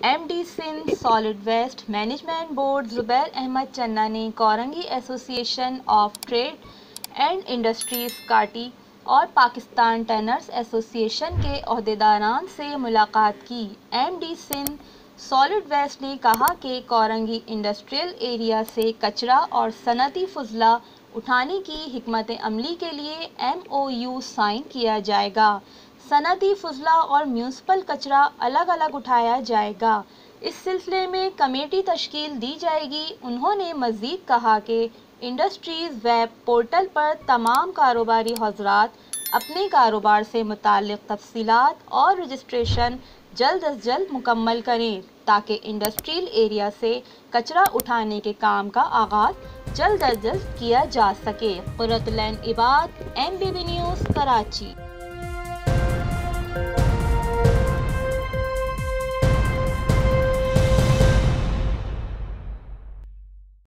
MD Sindh solid waste management board Zubair Ahmed Channa ने Korangi association of trade and industries KATI और Pakistan टनर्स association के अहदेदारान से मुलाकात की। एमडी सिंध सॉलिड वेस्ट ने कहा कि कोरंगी इंडस्ट्रियल एरिया से कचरा और सनती फजला उठाने की हिकमत अमली के लिए MOU साइन किया जाएगा। सनती फजला और म्यूनसिपल कचरा अलग अलग उठाया जाएगा। इस सिलसिले में कमेटी तश्कील दी जाएगी। उन्होंने मज़ीद कहा कि इंडस्ट्रीज़ वेब पोर्टल पर तमाम कारोबारी हज़रात अपने कारोबार से मुताल्लिक़ तफ़सीलात और रजिस्ट्रेशन जल्द अज जल्द मुकम्मल करें ताकि इंडस्ट्रियल एरिया से कचरा उठाने के काम का आगाज़ जल्द अज जल्द किया जा सके। कुर्रतुल ऐन इबाद, MBB न्यूज़, कराची।